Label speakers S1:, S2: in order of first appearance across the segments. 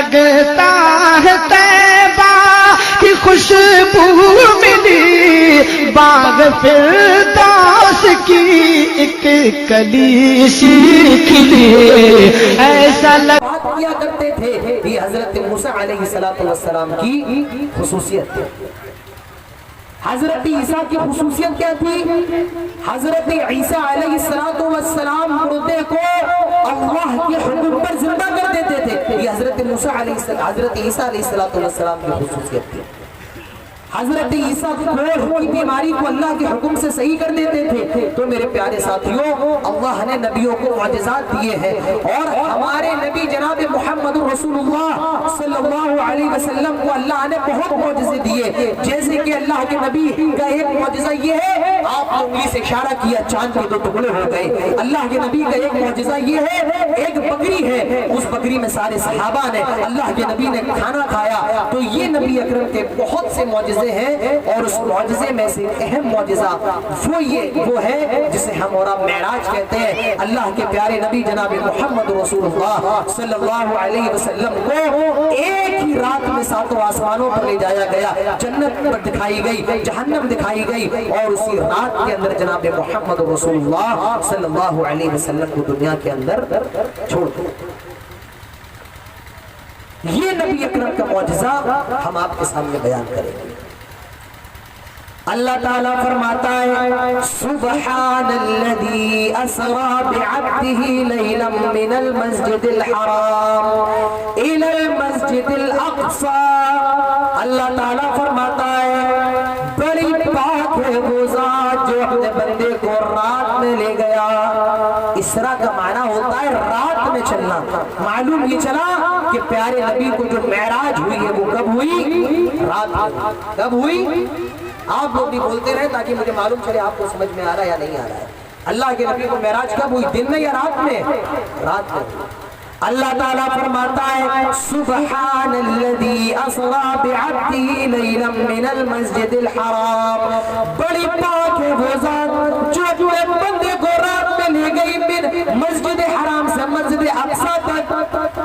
S1: لگتا ہے طیبہ کی خوشبو ملی، باغ فردوس کی ایک کلی سی کھلی، ایسا
S2: بات کیا کرتے تھے۔ یہ حضرت موسیٰ علیہ السلام کی خصوصیت تھی۔ حضرت عیسیٰ کی خصوصیت کیا تھی؟ حضرت عیسیٰ علیہ السلام مردے کو اللہ کے حکم پر زندہ کر دیتے تھے۔ یہ حضرت عیسیٰ علیہ السلام کی خصوصیت تھی۔ حضرت عیسیٰ کی بیماری کو اللہ کے حکم سے صحیح کر دیتے تھے۔ تو میرے پیارے ساتھیوں، اللہ نے نبیوں کو معجزات دیے ہیں، اور ہمارے نبی جناب محمد رسول اللہ صلی اللہ علیہ وسلم کو اللہ نے بہت معجزے دیے۔ جیسے کہ اللہ کے نبی کا ایک معجزہ یہ ہے، آپ نے انگلی سے اشارہ کیا، چاند کے 2 ٹکڑے ہو گئے۔ اللہ کے نبی کا ایک معجزہ یہ ہے، ایک بکری ہے، اس بکری میں سارے صحابہ نے، اللہ کے نبی نے کھانا کھایا۔ تو یہ نبی اکرم کے بہت سے معجزے ہیں، اور اس معجزے میں سے اہم معجزہ وہ ہے جسے ہم اور آپ معراج کہتے ہیں۔ اللہ کے پیارے نبی جناب محمد رسول اللہ صلی اللہ علیہ وسلم کو ایک ہی رات میں 7 آسمانوں پر لے جایا گیا، جنت پر دکھائی گئی، جہنم دکھائی گئی، اور اسی رات کے اندر جناب محمد رسول اللہ صلی اللہ علیہ وسلم کو دنیا کے اندر چھوڑ دیا۔ یہ نبی اکرم کا معجزہ ہم آپ کے سامنے بیان کریں گے۔ اللہ تعالیٰ فرماتا ہے، سبحان الذی اسری بعبدہ لیلا من المسجد الحرام الی المسجد الاقصی۔ اللہ تعالیٰ فرماتا ہے، بڑی پاک ہے وہ ذات جو اپنے بندے کو رات میں لے گیا۔ اسرا کا معنی ہوتا ہے رات میں چلنا۔ معلوم یہ چلا کہ پیارے نبی کو جو معراج ہوئی ہے وہ کب ہوئی؟ رات میں۔ کب ہوئی؟ آپ لوگ بھی بولتے رہے تاکہ مجھے معلوم چلے آپ کو سمجھ میں آ رہا ہے یا نہیں آ رہا ہے۔ اللہ کے نبی کو معراج کب ہوئی؟ دن میں یا رات میں؟ رات میں۔ اللہ تعالیٰ فرماتا ہے، سبحان الذی اسری بعبدہ لیلا من المسجد الحرام، بڑی پاک ہے وہ ذات جو اپنے بندے کو رات میں لے گئی، من مسجد حرام سے مسجد اقصی تک،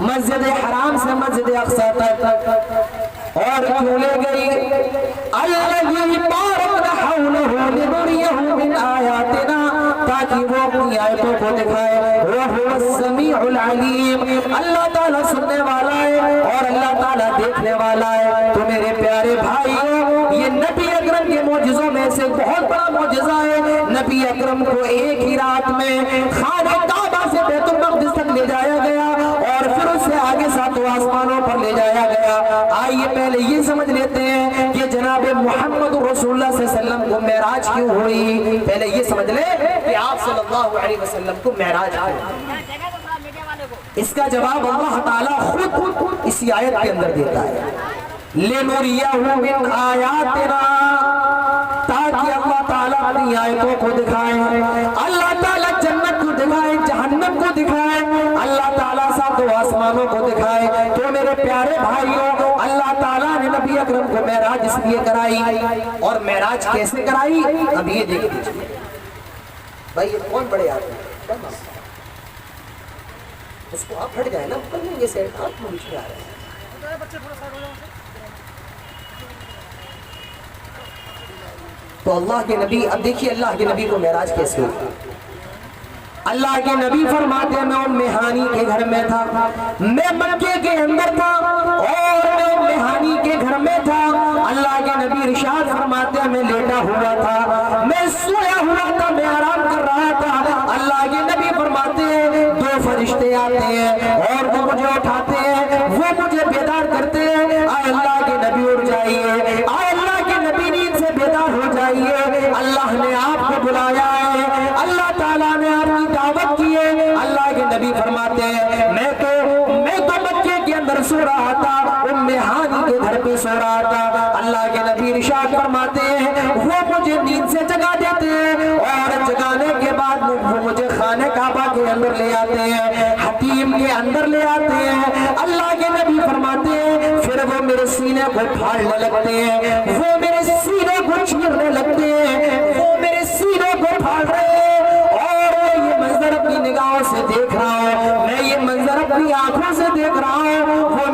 S2: مسجد حرام سے مسجد اقصی تک۔ اور کیوں لے گئی؟ الذی بارکنا حولہ لنریہ من آیاتنا، تاکہ وہ اپنی آیتوں کو دکھائے۔ وہو السمیع العلیم، اللہ تعالیٰ سننے والا ہے اور اللہ تعالیٰ دیکھنے والا ہے۔ تو میرے پیارے بھائیوں، یہ نبی اکرم کے معجزوں میں سے بہت بڑا معجزہ ہے۔ نبی اکرم کو ایک ہی رات میں خانہ کعبہ سے بیت المقدس تک لے جایا گیا، اور پھر اس سے آگے 7 آسمانوں پر لے جایا گیا۔ آئیے پہلے یہ سمجھ لیتے ہیں کہ جناب محمد رسول اللہ صلی اللہ علیہ وسلم کو معراج کیوں ہوئی۔ پہلے یہ سمجھ لیں کہ آپ صلی اللہ علیہ وسلم کو معراج کیوں ہوئی۔ اس کا جواب اللہ تعالیٰ خود اسی آیت کے اندر دیتا ہے، لِنُرِيَهُ مِنْ آیَاتِنَا، تاکہ اللہ تعالیٰ اپنی آیتوں کو دکھائیں، اللہ تعالیٰ جنت کو دکھائیں، جہنم کو دکھائیں، اللہ تعالیٰ 7 آسمانوں کو دکھائیں۔ تو میرے پیارے بھائیوں، اللہ تعالیٰ نے نبی اکرم کو معراج اس لیے کرائی، اور معراج کیسے کرائی اب یہ دیکھ لیجیے۔ بھائی یہ کون بڑے آدمی ہیں؟ اس کو آپ ہٹ جائیں نا، یہ سیٹ آپ کو بیچ میں آ رہے ہیں۔ تو اللہ کے نبی، اب دیکھیے اللہ کے نبی کو معراج کیسے ہوئی۔ اللہ کے نبی فرماتے ہیں، میں ام ہانی کے گھر میں تھا، میں مکے کے اندر تھا، اور میں ام ہانی کے گھر میں تھا۔ اللہ کے نبی ارشاد فرماتے ہیں، میں لیٹا ہوا تھا، میں سویا ہوا تھا، میں آرام کر رہا تھا۔ اللہ کے نبی فرماتے ہیں، 2 فرشتے آتے ہیں اور وہ مجھے اٹھاتے ہیں، وہ مجھے بیدار کرتے ہیں۔ آئے اللہ کے نبی اٹھ جائیے، آئے اللہ کے نبی نیند سے بیدار ہو جائیے، اللہ نے آپ کو بلایا ہے، اللہ تعالیٰ نے آپ کی دعوت کی ہے۔ اللہ کے نبی فرماتے ہیں، میں تو مکے کے اندر سو رہا تھا، ام ہانی کے گھر پہ سو رہا تھا۔ اللہ کے نبی ارشاد فرماتے ہیں، وہ مجھے نیند سے جگا دیتے ہیں، اور جگانے کے بعد وہ مجھے خانہ کعبہ کے اندر لے آتے ہیں، حتیم کے اندر لے آتے ہیں۔ اللہ کے نبی فرماتے ہیں، پھر وہ میرے سینے کو پھاڑنے لگتے ہیں، وہ میرے سینے کو چیرنے لگتے ہیں، وہ میرے سینے کو پھاڑ رہے ہیں، اور میں یہ منظر اپنی نگاہوں سے دیکھ رہا ہوں، میں یہ منظر اپنی آنکھوں سے دیکھ رہا ہوں۔ وہ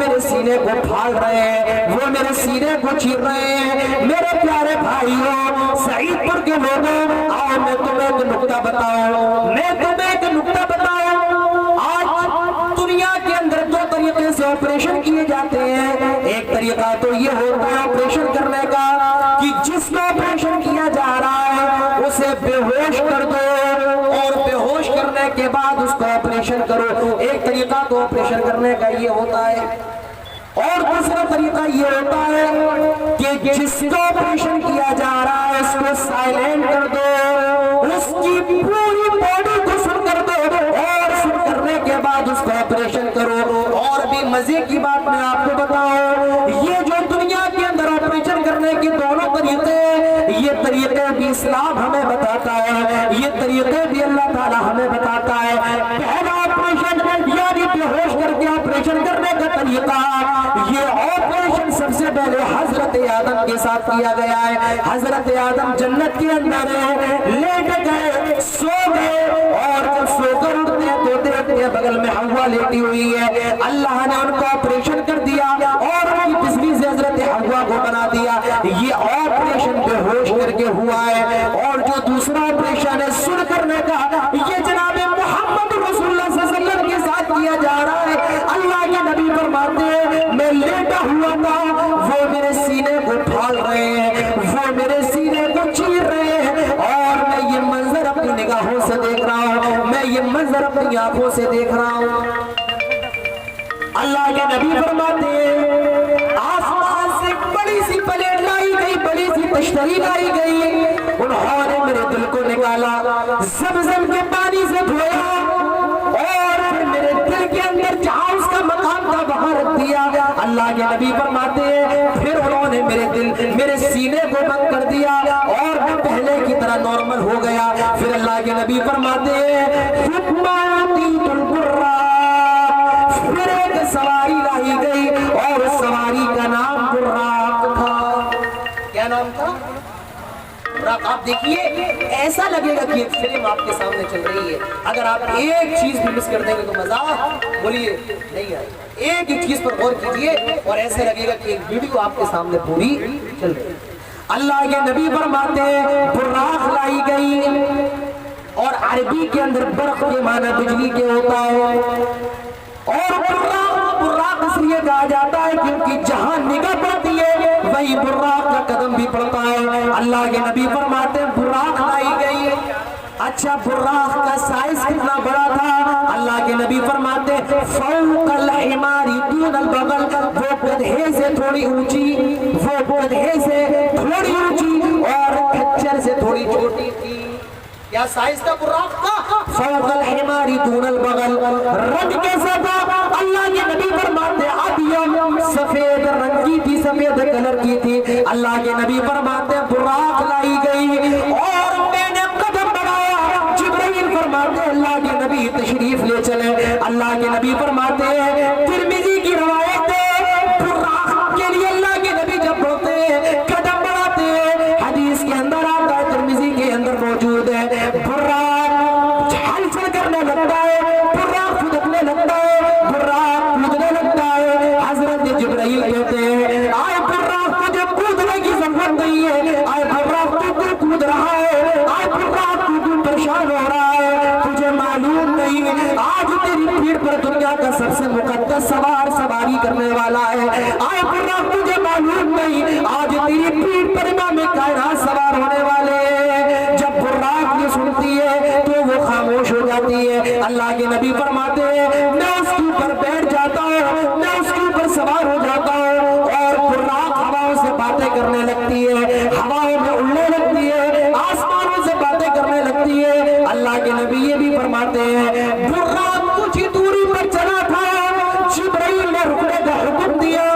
S2: کو پھاڑ رہے ہیں, وہ میرے سینے کو چیر رہے ہیں. میرے پیارے بھائیوں, سعید پور کے لوگوں, آؤ میں تمہیں ایک نکتہ بتاؤں, آج دنیا کے اندر دو طریقے سے آپریشن کیے جاتے ہیں. ایک طریقہ تو یہ ہوتا ہے آپریشن کرنے کا کہ جس کو آپریشن کیا جا رہا ہے اسے بے ہوش کر دو اور بے ہوش کرنے کے بعد اس کو آپریشن کرو. ایک طریقہ تو آپریشن کرنے کا یہ ہوتا ہے. اور دوسرا طریقہ یہ ہوتا ہے کہ جس کو آپریشن کیا جا رہا ہے اس کو سائلنٹ کر دو, اس کی پوری باڈی کو سن کر دو اور سن کرنے کے بعد اس کو آپریشن کرو. اور بھی مزے کی بات میں آپ کو بتاؤں, یہ جو دنیا کے اندر آپریشن کرنے کے دونوں طریقے, یہ طریقے بھی اسلام ہمیں بتاتا ہے, یہ طریقے بھی اللہ تعالی ہمیں بتاتا ہے. پہلا آپریشن یعنی بے ہوش کر کے آپریشن کرنے کا طریقہ, یہ آپریشن سب سے پہلے حضرت آدم کے ساتھ کیا گیا ہے. حضرت آدم جنت کے اندر لیٹ گئے, سو گئے, اور جب سو کر اٹھتے تو دیکھتے ہیں بغل میں حوا لیٹی ہوئی ہے. اللہ نے ان کو آپریشن کر دیا اور ان کی بجلی سے حضرت حوا کو بنا دیا. یہ آپریشن بے ہوش کر کے ہوا ہے. اور جو دوسرا آپریشن ہے سن کرنے کا, یہ جناب محمد رسول اللہ صلی اللہ علیہ وسلم کے ساتھ کیا جا رہا ہے. اللہ کے نبی فرماتے ہیں میں لیٹا ہوا تھا, وہ میرے سینے کو پھاڑ رہے ہیں, وہ میرے سینے کو چیر رہے ہیں, اور میں یہ منظر اپنی نگاہوں سے دیکھ رہا ہوں, میں یہ منظر اپنی آنکھوں سے دیکھ رہا ہوں. اللہ کے نبی فرماتے ہیں آسمان سے بڑی سی پلیٹ لائی گئی, بڑی سی تشتری لائی گئی, انہوں نے میرے دل کو نکالا, زمزم کے پانی سے دھویا, اور پھر میرے دل کے اندر جہاں اس کا مقام تھا وہاں رکھ دیا. اللہ کے نبی فرماتے ہیں پھر انہوں نے میرے سینے کو بند کر دیا اور میں پہلے کی طرح نارمل ہو گیا. پھر اللہ کے نبی فرماتے ہیں پھر ایک سواری لائی گئی اور اس سواری کا نام براق تھا. کیا نام تھا؟ براق. آپ دیکھیے ایسا لگے گا کہ ایک فلم آپ کے سامنے چل رہی ہے. اگر آپ ایک چیز بھی مس کر دیں گے تو مزہ بولیے نہیں آئے. ایک ایک چیز پر غور کیجئے اور ایسے لگے گا کہ ایک ویڈیو آپ کے سامنے پوری چل رہی ہے. اللہ کے نبی فرماتے ہیں براق لائی گئی, اور عربی کے اندر برق کے معنی بجلی کے ہوتا ہے, اور براق اس لیے کہا جاتا ہے کیونکہ جہاں نگاہ پڑتی ہے وہی براق کا قدم بھی پڑتا ہے. اللہ کے نبی فرماتے ہیں براق لائی گئی. اچھا براق کا سائز کتنا بڑا تھا؟ اللہ کے نبی فرماتے ہیں فوق الحمار دون البغل, وہ گدھے سے تھوڑی اونچی, وہ گدھے سے تھوڑی اونچی اور کھچر سے تھوڑی چھوٹی تھی. کیا سائز تھا براق کا؟ فوق الحمار دون البغل. رنگ کیسا تھا؟ اللہ کے نبی فرماتے ابیض, سفید رنگ کی تھی, سفید کلر کی تھی. اللہ کے نبی فرماتے براق لائی گئی اور میں نے قدم بڑھایا. جبرائیل فرماتے اللہ کے نبی تشریف لے چلے. اللہ کے نبی فرماتے ترمذی کی روایت ہے براق کے لیے اللہ کے نبی جب بڑھتے قدم بڑھاتے ہیں, حدیث کے اندر آتا ہے, ترمذی کے اندر موجود ہے, براق ہل چل کرنے لگتا ہے, براق پھدکنے لگتا ہے, براق کودنے لگتا ہے. حضرت جبرائیل کہتے ہیں آئے براق تجھے کودنے کی ضرورت نہیں ہے, آئے براق تو کود رہا ہے, آئے براق تو پریشان ہو رہا ہے, تجھے معلوم نہیں آج تیری پیٹھ پر دنیا کا سب سے مقدس سواری کرنے والا ہے. آئے براق تجھے معلوم نہیں آج تیری پیٹھ پر امام کائنات سوار ہونے والے ہیں. جب براق یہ سنتی ہے تو وہ خاموش ہو جاتی ہے. اللہ کے نبی فرماتے ہیں میں اس کے اوپر بیٹھ جاتا ہوں, میں اس کے اوپر سوار ہو جاتا ہوں, اور براق ہواؤں سے باتیں کرنے لگتی ہے, ہواؤں میں اڑنے لگتی ہے, آسمانوں سے باتیں کرنے لگتی ہے. اللہ کے نبی یہ بھی فرماتے ہیں براق کچھ دوری پر چلا تھا, جبرائیل نے رکنے کا حکم دیا.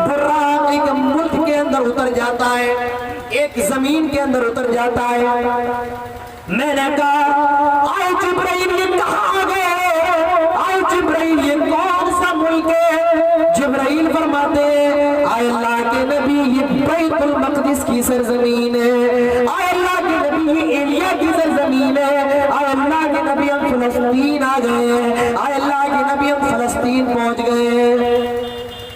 S2: براق ایک ملک کے اندر اتر جاتا ہے, ایک زمین کے اندر اتر جاتا ہے. میں نے کہا آئے جبرائیل یہ کہاں آ گئے, آئے جبرائیل یہ کون سا ملک ہے؟ جبرائیل فرماتے آئے اللہ کے نبی یہ بیت المقدس کی سرزمین ہے, آئے اللہ کے نبی یہ ایلیا کی سرزمین ہے, آئے اللہ کے نبی ہم فلسطین آ گئے, آئے اللہ کے نبی ہم فلسطین پہنچ گئے.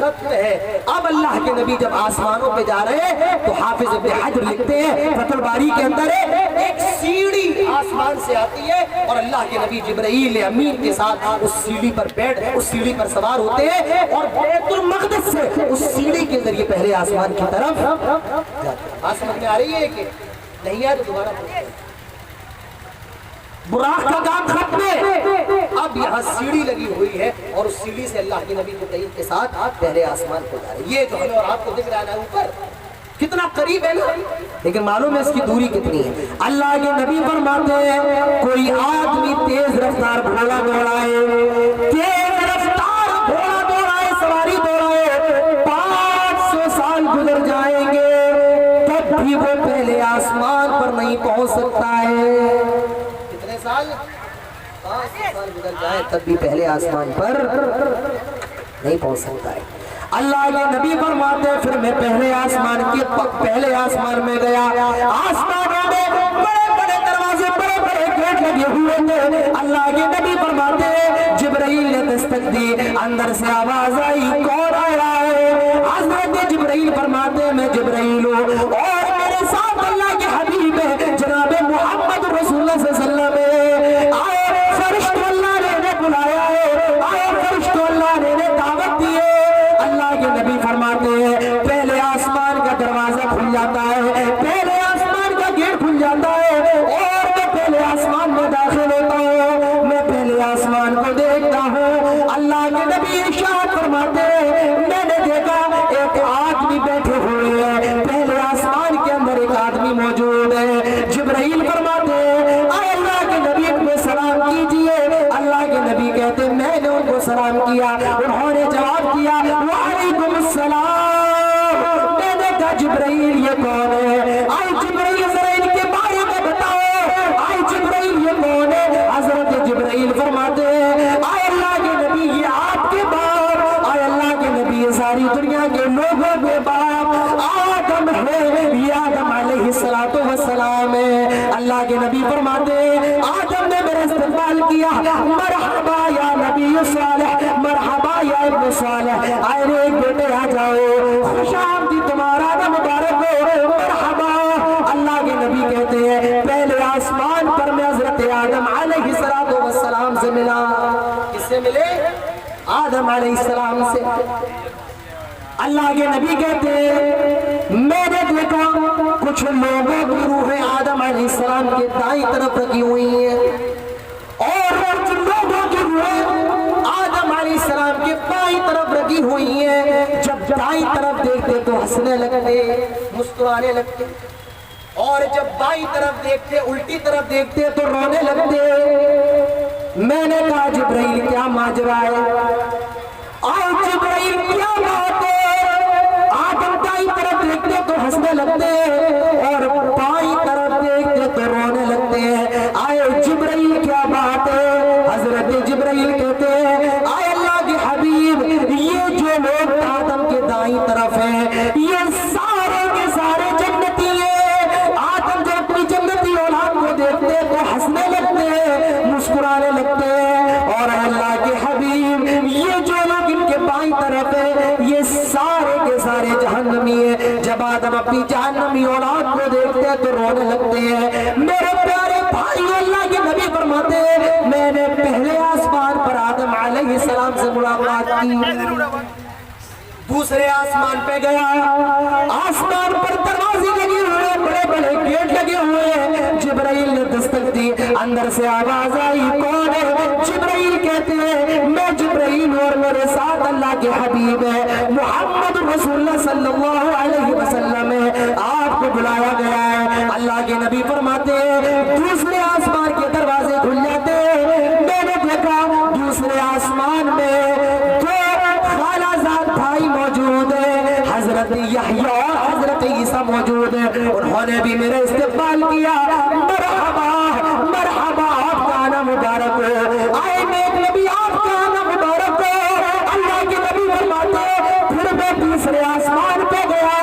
S2: ختم ہے۔ اب اللہ کے نبی جب آسمانوں پہ جا رہے ہیں تو حافظ ابن حجر لکھتے ہیں فتح الباری کے اندر ایک سیڑھی آسمان سے آتی ہے اور اللہ کے نبی جبرائیل امین کے ساتھ اس سیڑھی پر بیٹھ اس سیڑھی پر سوار ہوتے ہیں اور بیت المقدس سے اس سیڑھی کے ذریعے پہلے آسمان کی طرف جاتے ہیں۔ آسمان میں آ رہی ہے کہ نہیں ہے تو دوبارہ پوچھتے ہیں۔ براق کا کام ختم ہے، اب یہاں سیڑھی لگی ہوئی ہے اور اس سیڑھی سے اللہ کے نبی جبرائیل کے ساتھ پہلے آسمان کو جا رہے ہیں۔ یہ جو ہمیں اور آپ کو دکھ رہا ہے اوپر کتنا قریب ہے نا، لیکن معلوم ہے اس کی دوری کتنی ہے۔ اللہ کے نبی فرماتے ہیں کوئی آدمی تیز رفتار گھوڑا دوڑائے، تیز رفتار گھوڑا دوڑائے، سواری دوڑائے، 500 سال گزر جائیں گے تب بھی وہ پہلے آسمان پر نہیں پہنچ سکتا ہے۔ کتنے سال؟ 500 سال گزر جائیں تب بھی پہلے آسمان پر نہیں پہنچ سکتا ہے۔ اللہ کے نبی فرماتے ہیں پھر میں پہلے آسمان میں گیا، آسمانوں میں بڑے بڑے دروازے، بڑے بڑے گیٹ لگے ہوئے تھے۔ اللہ کے نبی فرماتے ہیں جبرائیل نے دستک دی، اندر سے آواز آئی کون آیا ہے؟ حضرت جبرائیل فرماتے ہیں میں جبرائیل ہوں اور میرے ساتھ اللہ کے حبیب ہے جناب محمد رسول اللہ صلی اللہ علیہ وسلم آئے، فرشتوں اللہ نے بلایا ہے، آئے فرشتوں اللہ نے دعوت دی ہے۔ اللہ کے نبی فرماتے ہیں پہلے آسمان کا دروازہ کھل جاتا ہے، پہلے آسمان کا گیٹ کھل جاتا ہے اور میں پہلے آسمان میں داخل ہوتا ہوں، میں پہلے آسمان کو دیکھتا ہوں۔ اللہ کے نبی ارشاد فرماتے ہیں میں نے دیکھا ایک آدمی بیٹھے ہوئے ہیں، پہلے آسمان کے اندر ایک آدمی موجود ہے۔ جبرائیل فرماتے ہیں اے اللہ کے نبی ان کو سلام کیجئے۔ اللہ کے نبی کہتے ہیں میں نے ان کو سلام کیا، انہوں نے جواب دیا وعلیکم السلام۔ میں نے کہا جبرائیل یہ کون ہے؟ آئے جبرائیل ذرا ان کے بارے میں بتاؤ، آئے جبرائیل یہ کون ہے؟ حضرت جبرائیل فرماتے ہیں آئے اللہ کے نبی یہ آپ کے باپ، آئے اللہ کے نبی یہ ساری دنیا کے لوگوں کے باپ آدم ہے، یہ آدم علیہ السلام ہے۔ اللہ کے نبی فرماتے ہیں آدم نے میرا استقبال کیا، مرحبا یا نبی صالح، مرحبا یا ابن صالح، آئے ایک بیٹے آ جاؤ، خوش آمدید تمہارا نام مبارک ہو، مرحبا۔ اللہ کے نبی کہتے ہیں پہلے آسمان پر میں حضرت آدم علیہ السلام سے ملا۔ کس سے ملے؟ آدم علیہ السلام سے۔ اللہ کے نبی کہتے ہیں میں نے دیکھا کچھ لوگوں کی روحیں آدم علیہ السلام کے دائیں طرف رکھی ہوئی ہیں اور کچھ لوگوں کی روحیں آدم علیہ السلام کے بائیں طرف رکھی ہوئی ہیں۔ جب دائیں طرف دیکھتے تو ہنسنے لگتے، مسکرانے لگتے، اور جب بائیں طرف دیکھتے الٹی طرف دیکھتے تو رونے لگتے۔ میں نے کہا جبرائیل کیا ماجرا ہے؟ آؤ جبرائیل کیا بات ہے؟ آدم دائیں طرف دیکھتے تو ہنسنے لگتے اور بائیں طرف دیکھتے تو رونے لگتے ہیں۔ آئے جبرائیل کیا بات ہے؟ حضرت جبرائیل کہتے ہیں آئے اللہ کے حبیب یہ جو لوگ آدم کے دائیں طرف ہیں یہ سارے کے سارے جنتی ہیں۔ آدم جب اپنی جنتی اولاد کو دیکھتے تو ہنسنے لگتے ہیں، مسکرانے لگتے ہیں، اور اللہ کے حبیب یہ جو لوگ ان کے بائیں طرف ہیں یہ سارے کے سارے جہنمی ہیں۔ جب آدم اپنی جہنمی اولاد کو دیکھتے ہیں تو رونے لگتے ہیں۔ میرے پیارے بھائی اللہ کے نبی فرماتے ہیں میں نے پہلے آسمان پر آدم علیہ السلام سے ملاقات کی، دوسرے آسمان پہ گیا، آسمان پر دروازے لگے ہوئے، بڑے بڑے گیٹ لگے ہوئے ہیں۔ جبرائیل نے دستک دی، اندر سے آواز آئی کون ہے؟ جبرائیل کہتے ہیں میں جبرائیل اور میرے ساتھ اللہ کے حبیب ہے محمد رسول اللہ صلی اللہ علیہ وسلم ہے، آپ کو بلایا گیا ہے۔ اللہ کے نبی فرماتے ہیں دوسرے آسمان کے دروازے کھل جاتے ہیں۔ میں نے دیکھا دوسرے آسمان میں دو خالہ زاد بھائی موجود ہیں، حضرت یحییٰ اور حضرت عیسیٰ موجود ہیں۔ انہوں نے بھی میرا استقبال کیا، مرحبا مرحبا آپ کا آنا مبارک ہو، آئے نیک نبی آپ کا آنا مبارک ہو۔ اللہ کے نبی فرماتے پھر میں تیسرے آسمان پہ گیا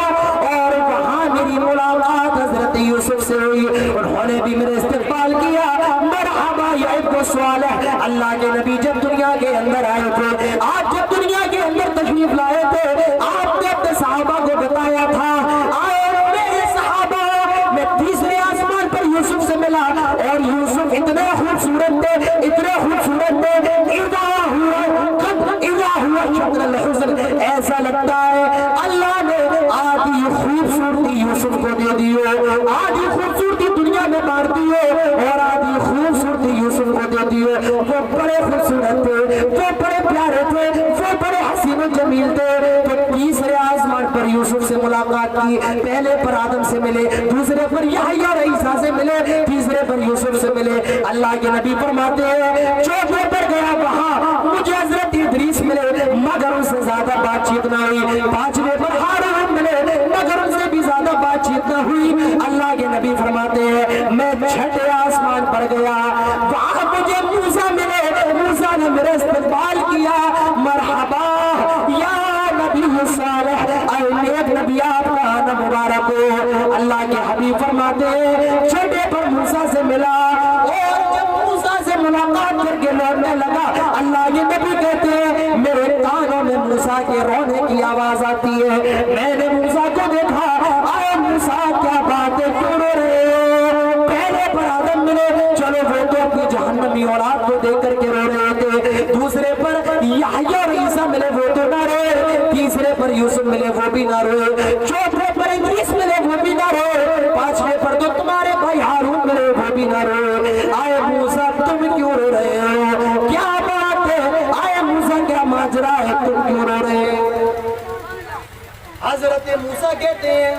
S2: اور وہاں میری ملاقات حضرت یوسف سے ہوئی، انہوں نے بھی میرا استقبال کیا، مرحبا یا ابن صالح۔ اللہ کے نبی جب دنیا کے اندر آئے تھے، آج جب دنیا کے اندر تشریف تشریف لائے تھے آپ نے اپنے صحابہ کو بتایا تھا آئے میرے صحابہ میں تیسرے آسمان پر یوسف سے ملا اور یوسف اتنے خوبصورت تھے اتنے خوبصورت تھے اذا ہوا شطر الحسن ایسا لگتا ہے اللہ نے آدھی خوبصورتی یوسف کو دے دیو آدھی خوبصورتی دنیا میں مار دیو اور آدھی خوبصورتی یوسف کو دے دیو وہ بڑے خوبصورت تھے وہ بڑے پیارے تھے وہ بڑے حسین و جمیل تھے تو تیسرے آسمان پر یوسف سے ملاقات کی پہلے پر آدم سے ملے دوسرے پر یحییٰ اور عیسیٰ سے ملے تیسرے پر یوسف سے ملے اللہ کے نبی فرماتے ہیں چوتھے پر گیا وہاں مجھے حضرت ادریس ملے مگر ان سے زیادہ بات چیت نہ ہوئی پانچویں پر ہارون ملے مگر ان سے بھی زیادہ بات چیت نہ ہوئی اللہ کے نبی فرماتے ہیں میں چھٹے آسمان پر گیا وہاں مجھے موسیٰ ملے موسیٰ نے میرے استقبال کیا مرحبا یا نبی صالح اے نیک نبی آپ کا آنا مبارک ہو اللہ کے حبیب فرماتے ہیں چھٹے پر موسیٰ سے ملا اور جب موسیٰ سے ملاقات کر کے لوٹنے لگا اللہ کے نبی کہتے ہیں میرے کانوں میں موسیٰ کے رونے کی آواز آتی ہے میں نے موسیٰ کو دیکھا آئے موسیٰ کیا باتیں کیوں رو رہے ہو پہلے پر آدم ملے چلو وہ تو اپنی جہنمی اولاد کو دیکھ کر کے رو رہے تھے دوسرے پر یحییٰ اور عیسیٰ ملے وہ تو نہ روئے تیسرے پر یوسف ملے وہ بھی نہ روئے چوتھے پر ادریس ملے وہ بھی نہ روئے پانچویں پر تو تمہارے بھائی ہارون ملے وہ بھی نہ روئے آئے موسیٰ تم کیوں رو رہے ہو کیا بات ہے آئے موسیٰ کیا ماجرا ہے تم کیوں رو رہے ہو حضرت موسیٰ کہتے ہیں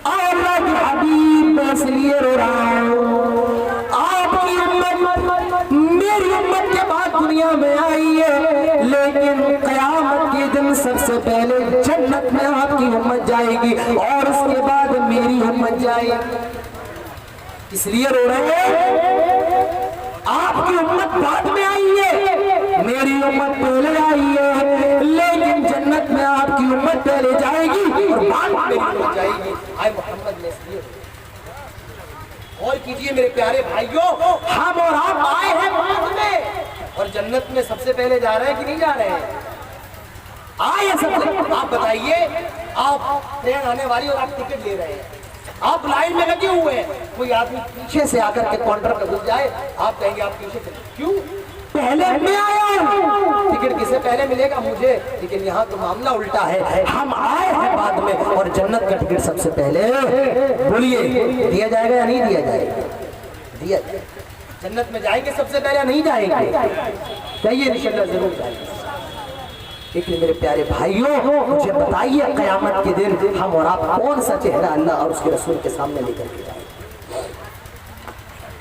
S2: اللہ کے حبیب میں اس لیے رو رہا ہوں آپ کی امت میری امت کے بعد دنیا میں آئی ہے لیکن قیامت کے دن سب سے پہلے جنت میں آپ کی امت جائے گی اور اس کے بعد میری امت جائے گی اس لیے رو رہے ہیں آپ کی امت بعد میں آئی ہے میری امت پہلے آئی ہے لیکن جنت میں آپ کی امت پہلے جائے گی اور بعد میں میری امت جائے گی آئے محمد نے اس لیے اور کیجئے میرے پیارے بھائیوں ہم اور آپ آئے ہیں بعد میں اور جنت میں سب سے پہلے جا رہے ہیں کہ نہیں جا رہے ہیں آئے سب سے آپ بتائیے آپ ٹرین آنے والی اور آپ ٹکٹ لے رہے ہیں آپ لائن میں لگے ہوئے ہیں کوئی آدمی پیچھے سے آ کر کے کاؤنٹر پہ گھس جائے آپ کہیں گے آپ پیچھے سے کیوں پہلے میں آیا ہوں ٹکٹ کسے پہلے ملے گا مجھے لیکن یہاں تو معاملہ الٹا ہے ہم آئے ہیں بعد میں اور جنت کا ٹکٹ سب سے پہلے بولیے دیا جائے گا یا نہیں دیا جائے گا دیا جائے گا جنت میں جائیں گے سب سے پہلے نہیں جائیں گے کہیے انشاءاللہ ضرور جائیں گے لیکن میرے پیارے بھائیوں مجھے بتائیے قیامت کے دن ہم اور آپ کون سا چہرہ اللہ اور اس کے رسول کے سامنے لے کر کے جائیں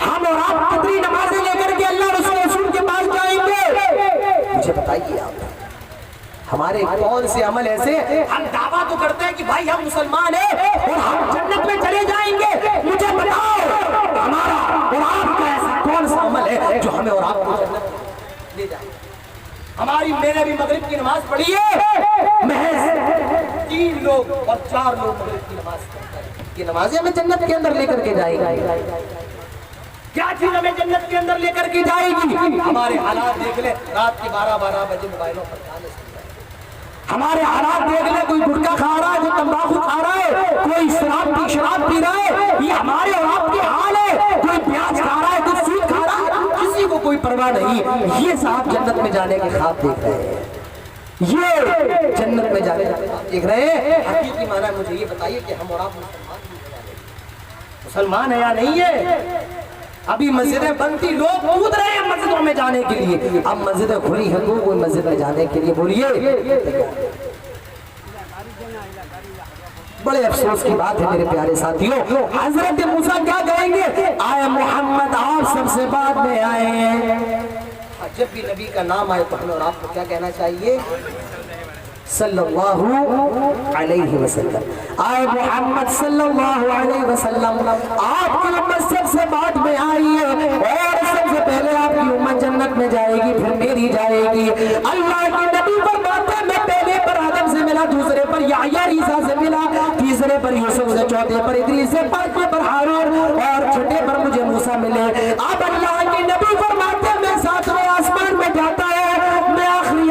S2: ہم اور آپ کتنی نمازیں لے کر کے اللہ اور اس کے رسول کے پاس جائیں گے مجھے بتائیے آپ ہمارے کون سے عمل ایسے ہم دعویٰ تو کرتے ہیں کہ بھائی ہم مسلمان ہیں اور ہم جنت میں چلے جائیں گے مجھے بتاؤ ہمارا اور آپ کا ایسا کون سا عمل ہے جو ہمیں اور آپ کو جنت لے جائے ہماری میں نے بھی مغرب کی نماز پڑھی ہے محض 3 لوگ اور 4 لوگ مغرب کی نماز پڑھتے ہیں یہ نمازیں ہمیں جنت کے اندر لے کر کے جائے گی کیا چیز ہمیں جنت کے اندر لے کر کے جائے گی ہمارے حالات دیکھ لیں رات کے 12 بجے موبائلوں پر گانے سن رہے ہیں ہمارے حالات دیکھ لیں کوئی گٹکا کھا رہا ہے کوئی تمباکو کھا رہا ہے کوئی شراب پی رہا ہے یہ ہمارے اور آپ کے حال ہے کوئی پیاز کھا رہا ہے کوئی سود کھا رہا ہے کسی کو کوئی پرواہ نہیں یہ صاحب جنت میں جانے کے خواب دیکھ رہے ہیں یہ جنت میں جانے دیکھ رہے ہیں حقیقی معنی مجھے یہ بتائیے کہ ہم اور آپ مسلمان ہیں یا نہیں ہے ابھی مسجدیں بنتی لوگ کود رہے ہیں مسجدوں میں جانے کے لیے اب مسجدیں کھلی ہیں کوئی مسجد میں جانے کے لیے بولیے بڑے افسوس کی بات ہے میرے پیارے ساتھیوں حضرت موسیٰ کیا کہیں گے آئے محمد آپ سب سے بعد میں آئے ہیں جب بھی نبی کا نام آئے تو ہمیں اور آپ کو کیا کہنا چاہیے صلی اللہ علیہ وسلم آئے محمد صلی اللہ علیہ وسلم آپ کی امت سب سے بعد میں آئی ہے اور سب سے پہلے آپ کی امت جنت میں جائے گی پھر میری جائے گی اللہ کے نبی فرماتے ہیں میں پہلے پر آدم سے ملا دوسرے پر یحییٰ عیسیٰ سے ملا تیسرے پر یوسف سے چوتھے پر ادریس سے پانچویں پر ہارون اور چھٹے پر مجھے موسیٰ ملے اب اللہ کے نبی فرماتے ہیں میں 7ویں آسمان میں جاتا ہے میں آخری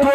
S2: 2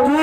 S2: 2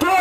S2: 2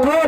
S2: 2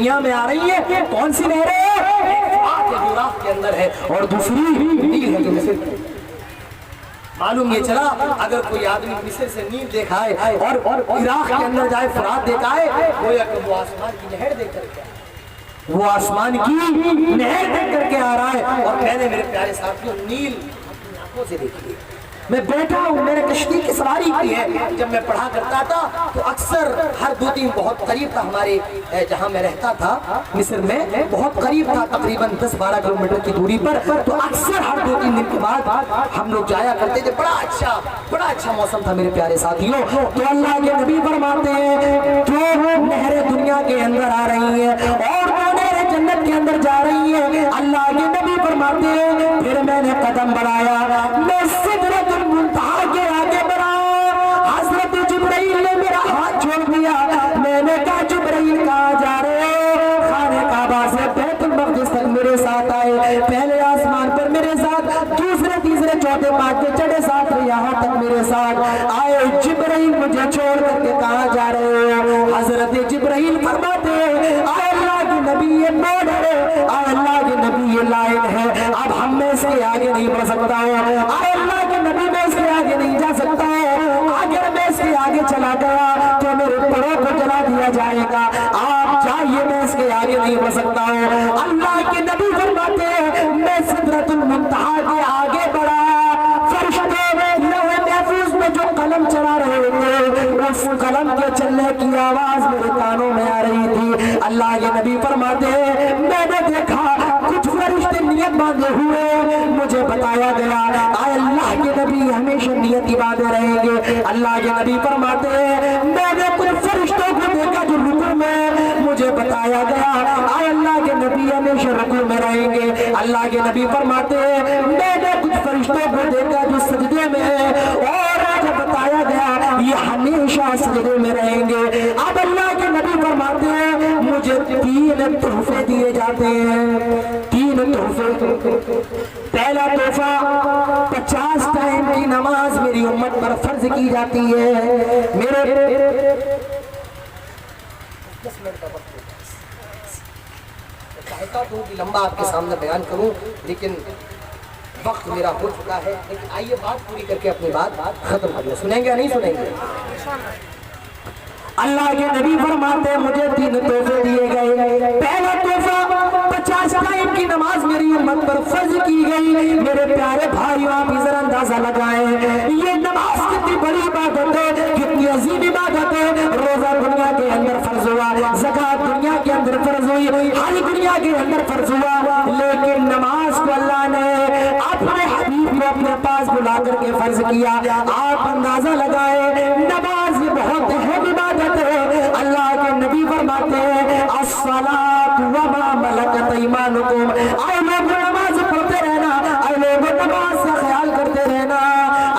S2: دنیا میں آ رہی ہے، کون سی نہریں عراق کے اندر ہے اور دوسری نیل ہے جو مصر کی۔ معلوم یہ چلا اگر کوئی آدمی مصر سے نیل دیکھ آئے اور عراق کے اندر جائے فرات دیکھ آئے، گویا کہ وہ آسمان کی نہر دیکھ کر کے وہ آسمان کی نہر دیکھ کر کے آ رہا ہے۔ اور میں نے میرے پیارے ساتھیوں نیل اپنی آنکھوں سے دیکھی ہے، میں بیٹھا ہوں، میں نے کشتی کی سواری کی ہے۔ جب میں پڑھا کرتا تھا تو اکثر ہر 2-3 بہت قریب تھا ہمارے جہاں میں رہتا تھا مصر میں، بہت قریب تھا تقریباً 10-12 کلومیٹر کی دوری پر، تو اکثر ہر 2-3 دن کے بعد ہم لوگ جایا کرتے تھے۔ بڑا اچھا موسم تھا میرے پیارے ساتھیوں۔ تو اللہ کے نبی فرماتے ہیں جو نہریں دنیا کے اندر آ رہی ہیں اور وہ نہریں جنت کے اندر جا رہی ہیں، اللہ کے نبی فرماتے ہیں پھر میں نے قدم بڑھایا، میں سدرۃ المنتہا کے آگے بڑھا، حضرت جبرائیل نے میرا ہاتھ چھوڑ دیا۔ میں نے کہا جبرائیل کہاں جا رہے ہو؟ خانہ کعبہ سے بیت المقدس تک میرے ساتھ آئے، پہلے آسمان پر میرے ساتھ، دوسرے تیسرے چوتھے پانچویں چڑھے ساتھ یہاں تک میرے ساتھ آئے۔ جبرائیل مجھے چھوڑ کر کے کہاں جا رہے ہو؟ حضرت جبرائیل فرماتے ہیں اے اللہ کے نبی یہ موڑ ہے، اے اللہ کے نبی یہ لائن ہے، اب ہم میں اس کے آگے نہیں بڑھ سکتا ہوں، اے اللہ کے نبی میں اس کے آگے نہیں جا سکتا ہوں، اگر میں اس کے آگے چلا گیا تو میرے پروں کو جلا دیا جائے گا، آپ جائیے میں اس کے آگے نہیں بڑھ سکتا ہوں۔ اللہ کے نبی فرماتے ہیں میں سدرۃ المنتہا کے آگے بڑھا، فرشتے لوح محفوظ میں جو قلم چلا رہے تھے اس قلم کے چلنے کی آواز میرے کانوں میں آ رہی تھی۔ اللہ کے نبی فرماتے ہیں میں نے دیکھا کچھ فرشتے نیت باندھے ہوئے، مجھے بتایا گیا اے اللہ کے نبی ہمیشہ نیت کی باندھے رہیں گے۔ اللہ کے نبی فرماتے ہیں میں نے کچھ فرشتوں کو دیکھا جو رکوع میں، مجھے بتایا گیا اے اللہ کے نبی ہمیشہ رکوع میں رہیں گے۔ اللہ کے نبی فرماتے ہیں میں نے کچھ فرشتوں کو دیکھا جو سجدے میں ہے اور مجھے بتایا گیا یہ ہمیشہ سجدے میں رہیں گے۔ اب اللہ کے نبی فرماتے ہیں مجھے 3 تحفے دیے جاتے ہیں، 3 تحفے۔ پہلا تحفہ 50 ٹائم کی نماز میری امت پر فرض کی جاتی ہے۔ میرے 10 منٹ کا وقت چاہتا تو کہ لمبا آپ کے سامنے بیان کروں لیکن وقت میرا ہو چکا ہے، لیکن آئیے بات پوری کر کے اپنی بات ختم کر لیں۔ سنیں گے یا نہیں سنیں گے؟ اللہ کے نبی فرماتے ہیں مجھے 3 تحفے دیے گئے۔ پہلا تحفہ 50 ٹائم کی نماز میری امت پر فرض کی گئی۔ میرے پیارے بھائیوں آپ ذرا اندازہ لگائیں یہ نماز کتنی بڑی عبادت ہے، کتنی عظیم عبادت ہے۔ روزہ دنیا کے اندر فرض ہوا، زکوٰۃ دنیا کے اندر فرض ہوئی، حج دنیا کے اندر فرض ہوا، لیکن نماز کو اللہ نے اپنے حبیب کو اپنے پاس بلا کر کے فرض کیا۔ آپ اندازہ لگائیں نماز یہ بہت اہم عبادت ہے۔ اللہ کے نبی فرماتے ہیں الصلاۃ وما ملکت ایمانکم، اے لوگوں نماز پڑھتے رہنا، اے لوگوں نماز کا خیال کرتے رہنا۔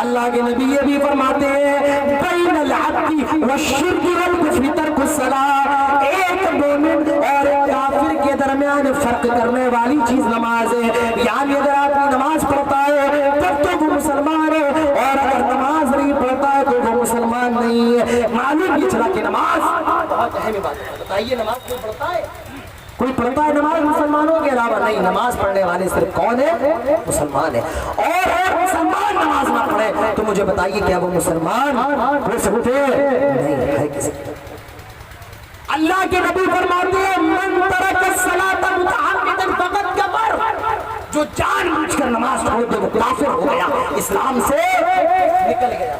S2: اللہ کے نبی یہ بھی فرماتے ہیں بین العبد والشرک والکفر ترک الصلاۃ، ایک مومن اور ایک کافر کے درمیان فرق کرنے والی چیز نماز ہے۔ یعنی اگر آدمی نماز پڑھتا ہے تب تو وہ مسلمان ہے اور اگر نماز نہیں پڑھتا ہے تو وہ مسلمان نہیں ہے۔ معلوم یہ چلا کہ نماز بہت اہم بات ہے۔ بتائیے نماز کوئی پڑھتا ہے؟ کوئی پڑھتا ہے نماز مسلمانوں کے علاوہ؟ نہیں، نماز پڑھنے والے صرف کون ہے؟ مسلمان ہے۔ اور مسلمان نماز نہ پڑھے تو مجھے بتائیے کیا وہ مسلمان ہو سکتے نہیں ہے کسی؟ اللہ کے نبی فرماتے ہیں من ترک الصلاۃ متعمدا فقد کفر، جو جان بوجھ کر نماز چھوڑ دے وہ کافر ہو گیا، اسلام سے نکل گیا۔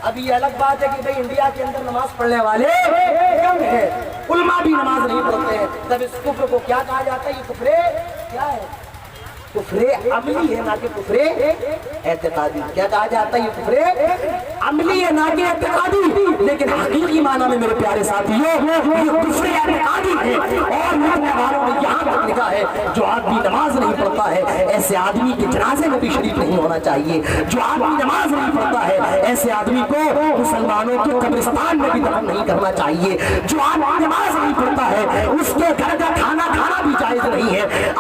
S2: اب یہ الگ بات ہے کہ بھئی انڈیا کے اندر نماز پڑھنے والے کم ہیں، علماء بھی نماز نہیں پڑھتے ہیں، تب اس کفر کو کیا کہا جاتا ہے؟ یہ کفر کیا ہے؟ کفر عملی ہے نہ کہ کفر اعتقادی۔ کیا کہا جاتا ہے؟ یہ کفر عملی ہے نہ کہ اعتقادی، لیکن حقیقی معنی میں میرے پیارے ساتھیوں یہ کفر اعتقادی ہے۔ اور لکھنے والوں نے یہاں تک لکھا ہے جو آدمی نماز نہیں پڑھتا ہے ایسے آدمی کے جنازے میں بھی شریک نہیں ہونا چاہیے، جو آدمی نماز نہیں پڑھتا ہے ایسے آدمی کو مسلمانوں کے قبرستان میں بھی دفن نہیں کرنا چاہیے، جو آدمی نماز نہیں پڑھتا ہے اس کے گھر کا کھانا کھانا بھی جائز نہیں ہے۔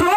S2: 2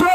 S2: 2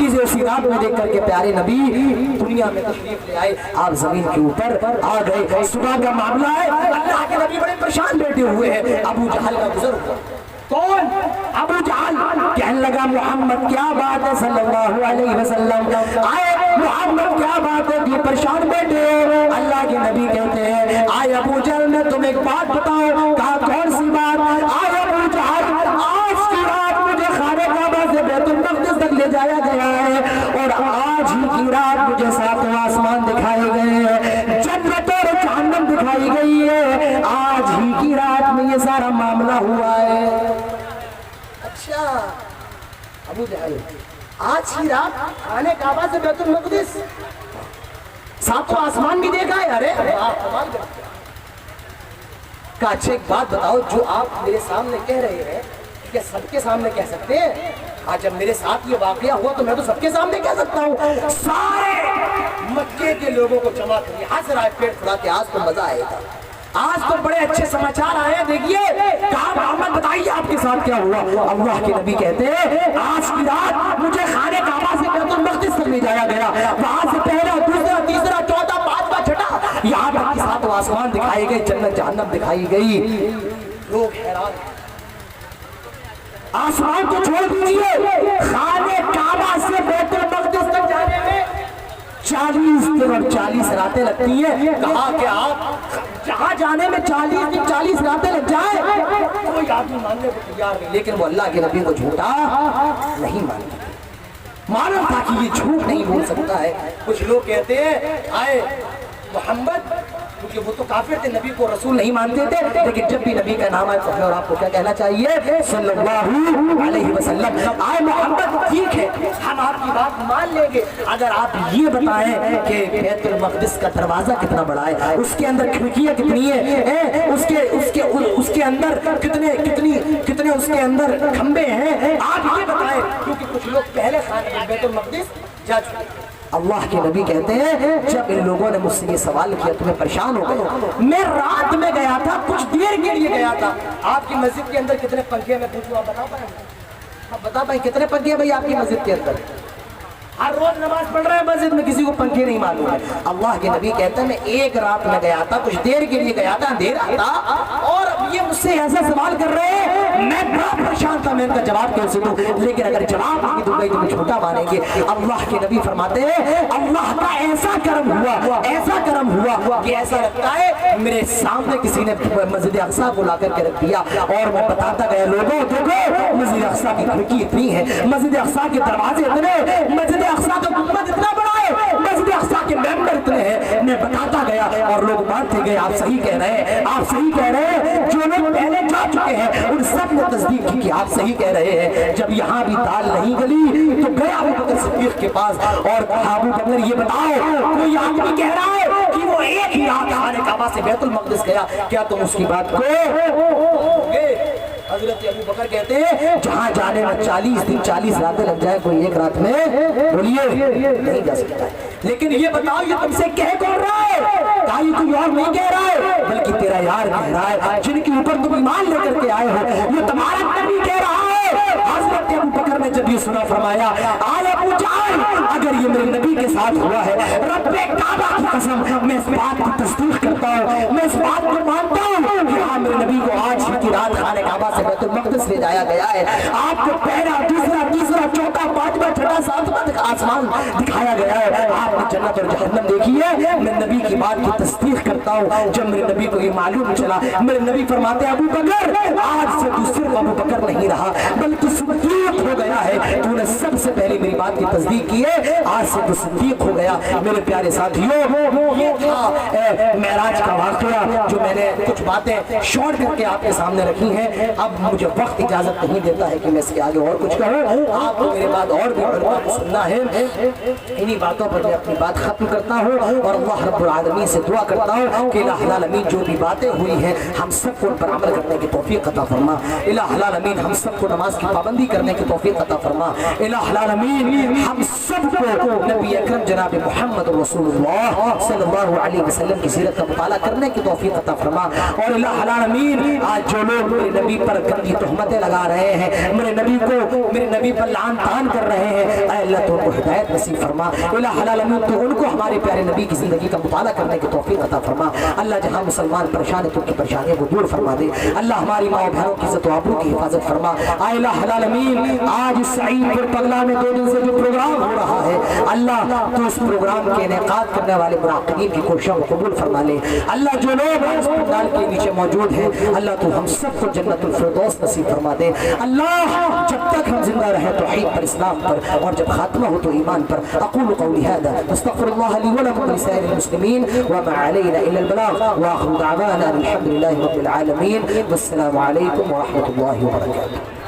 S2: چیزیں اسی رات میں دیکھ کر کے پیارے نبی دنیا میں تشریف لے آئے. آپ زمین کے اوپر آ گئے. صبح کا معاملہ ہے, اللہ کے نبی بڑے پریشان بیٹھے ہوئے ہیں. ابو جہل کا گزر ہوا. کون؟ ابو جہل. کہنے لگا محمد کیا بات ہے صلی اللہ علیہ وسلم, آئے محمد کیا بات ہے کہ پریشان بیٹھے ہو؟ اللہ کے نبی کہتے ہیں آئے ابو جہل میں تم ایک بات بتاؤ. کہا کون سی بات؟ آئے ابو جہل آج کی رات مجھے خانہ کعبہ سے بیت المقدس تک لے جایا گیا ہے, اور آج ہی کی رات مجھے ساتوں آسمان دکھائے گئے ہیں, جنت اور جہنم دکھائی گئی ہے. آج ہی کی رات میں یہ سارا معاملہ ہوا ہے. اچھا ابو جہل آج ہی رات خانہ کعبہ سے بیت المقدس ساتوں آسمان بھی دیکھا ہے؟ ارے کہا اچھا ایک بات بتاؤ, جو آپ میرے سامنے کہہ رہے ہیں کیا سب کے سامنے کہہ سکتے ہیں؟ آج جب میرے ساتھ یہ واقعہ ہوا تو میں تو سب کے سامنے کہہ سکتا ہوں. سارے مکے کے لوگوں کو جمع کریے, ہنس رہا ہے پیٹ پھلا کے, آج تو مزہ آئے گا, آج تو بڑے اچھے سماچار آئے ہیں. دیکھیے کہا محمد بتائیے آپ کے ساتھ کیا ہوا؟ اللہ کے نبی کہتے ہیں آج کی رات مجھے خانہ کعبہ سے بیت المقدس تک لے جایا گیا, وہاں سے پہلا دوسرا تیسرا چوتھا پانچواں چھٹا یہاں تک کے ساتھ آسمان دکھائے گئے, جنت جہنم دکھائی گئی. لوگ حیران, آسمان کو چھوڑ دیجیے, خانہ کعبہ سے بیت المقدس تک جانے میں 40 دن اور 40 راتیں لگتی ہیں. کہا کہ آپ جہاں جانے میں 40 دن 40 راتیں لگ جائیں, کوئی آدمی ماننے کو تیار نہیں. لیکن وہ اللہ کے نبی کو جھوٹا نہیں مانتے, معلوم تھا کہ یہ جھوٹ نہیں بول سکتا ہے. کچھ لوگ کہتے ہیں آئے محمد, کیونکہ وہ تو کافر تھے, نبی کو رسول نہیں مانتے تھے, لیکن جب بھی نبی کا نام آئے تو ہمیں اور آپ کو کیا کہنا چاہیے صلی اللہ علیہ وسلم. آئے محمد ٹھیک ہے ہم آپ کی بات مان لیں گے اگر آپ یہ بتائیں کہ بیت المقدس کا دروازہ کتنا بڑا ہے, اس کے اندر کھڑکیاں کتنی ہیں, اس کے اندر کتنے اس کے اندر کھمبے ہیں, آپ یہ بتائیں. کیونکہ کچھ لوگ پہلے خانہ بیت المقدس جا چکے. اللہ کے نبی کہتے ہیں جب ان لوگوں نے مجھ سے یہ سوال کیا تو میں پریشان ہو گیا. میں رات میں گیا تھا, کچھ دیر کے لیے گیا تھا. آپ کی مسجد کے اندر کتنے پنکھے میں پوچھوں, آپ بتا پائیں؟ آپ بتا پائیں کتنے پنکھے ہیں بھائی آپ کی مسجد کے اندر؟ ہر روز نماز پڑھ رہے ہیں مسجد میں, کسی کو پنکھے نہیں معلوم ہے. اللہ کے نبی کہتے ہیں میں ایک رات میں گیا تھا, کچھ دیر کے لیے گیا تھا, اندھیرا تھا, اور یہ مجھ سے ایسا سوال کر رہے ہیں, میں بڑا پریشان تھا, میں ان کا جواب کیسے دوں, لیکن اگر جواب نہیں دوں گا تو مجھے جھوٹا مانیں گے. اللہ کے نبی فرماتے ہیں اللہ کا ایسا کرم ہوا کہ ایسا لگتا ہے میرے سامنے کسی نے مسجد اقصیٰ کو لا کر کے رکھ دیا, اور میں بتاتا گیا لوگوں دیکھو مسجد اقصیٰ کی کھڑکی اتنی ہے, مسجد اقصیٰ کے دروازے اتنے, مسجد اقصیٰ کا گنبد اتنا بڑا ہے, مسجد اقصیٰ کے ممبر اتنے ہیں. میں بتاتا گیا اور لوگ مانتے گئے آپ صحیح کہہ رہے ہیں, آپ صحیح کہہ رہے ہیں. جو لوگ پہلے جا چکے ہیں ان سب نے تصدیق کی کہ آپ صحیح کہہ رہے ہیں. جب یہاں بھی دال نہیں گلی تو گیا ابو بکر صدیق کے پاس اور کہا ابو بکر یہ بتاؤ کوئی آدمی کہہ رہا ہے کہ وہ ایک ہی رات خانہ کعبہ سے بیت المقدس گیا, کیا تم اس کی بات کو گے؟ حضرت ابو بکر کہتے ہیں جہاں جانے میں 40 دن 40 راتیں لگ جائے, کوئی ایک رات میں بولیے نہیں جا سکتا ہے. لیکن یہ بتاؤ یہ تم سے کہہ کون رہا ہے؟ کہا یہ کوئی اور نہیں کہہ رہا ہے بلکہ تیرا یار کہہ رہا ہے, جن کے اوپر تم ایمان لے کر کے آئے ہو, یہ تمہارا نبی کہہ رہا ہے. حضرت ابو بکر نے جب یہ سنا فرمایا آئے ابو جہل اگر یہ میرے نبی کے ساتھ ہوا ہے, رب کعبہ کی قسم میں اس بات کی تصدیق کرتا ہوں, میں اس بات کو مانتا ہوں کہ ہاں میرے نبی کو آج ہی کی رات خانہ کعبہ سے بیت المقدس لے جایا گیا ہے. آپ کو پہلا دوسرا تیسرا چوتھا پانچواں چھٹا ساتواں آسمان دکھایا گیا ہے, آپ نے جنت اور جہنم دیکھی ہے. میں نبی کی بات کی تصدیق کرتا ہوں. جب میرے نبی کو یہ معلوم چلا, میرے نبی فرماتے ہیں ابو بکر آج سے تو صرف ابو بکر نہیں رہا بلکہ صدیق ہو گیا ہے, تو نے سب سے پہلے میری بات کی تصدیق کی ہے, آج سے تو صدیق ہو گیا. میرے پیارے ساتھیوں یہ تھا معراج کا واقعہ جو میں نے کچھ باتیں شارٹ کر کے آپ کے سامنے رکھی ہیں. اب مجھے وقت اجازت نہیں دیتا ہے کہ میں اس کے آگے اور کچھ کہوں, آپ کو میرے بعد اور بھی علماء کو سننا ہے. انہی باتوں پر میں اپنی بات ختم کرتا ہوں اور اللہ رب العالمین سے دعا کرتا ہوں کہ الہ العالمین جو بھی باتیں ہوئی ہیں ہم سب کو ان پر عمل کرنے کی توفیق عطا فرما. الہ العالمین ہم سب کو نماز کی پابندی کرنے کی توفیق عطا فرما. الہ العالمین ہم سب کو نبی اکرم جناب محمد رسول اللہ صلی اللہ علیہ وسلم کی سیرت کا مطالعہ کرنے کی توفیق عطا فرما. اور الہ العالمین آج جو لوگ میرے نبی پر گندی تہمتیں لگا رہے ہیں, میرے نبی پر لعن طعن کر رہے ہیں, اے اللہ تو ان کو ہدایت نصیب فرما، الہ العالمین تو ان کو ہمارے پیارے نبی کی زندگی کا مطالعہ کرنے کی توفیق عطا فرما، اللہ جہاں مسلمان پریشان ہے تو ان کی پریشانیوں کو دور فرما دے، اللہ ہماری ماں و بہنوں کی عزت و آبرو کی حفاظت فرما، اے الہ العالمین آج سعید پور پگلا میں 2 دن سے جو پروگرام ہو رہا ہے اللہ تو اس پروگرام کے انعقاد کرنے والے منعقدین کی کوششوں کو قبول فرما لے، اللہ جو لوگ اس پنڈال کے نیچے موجود ہیں اللہ تو ہم سب کو جنت الفردوس نصیب فرما دے، اللہ جب تک ہم زندہ رہیں توحید پر، اسلام پر، اور جب خاتمہ ہو تو ایمان پر۔ اقول قولی هذا استغفر الله لي ولكم ولسائر المسلمين وما علينا الا البلاغ، واخر دعوانا الحمد لله رب العالمين، والسلام عليكم ورحمة الله وبركاته۔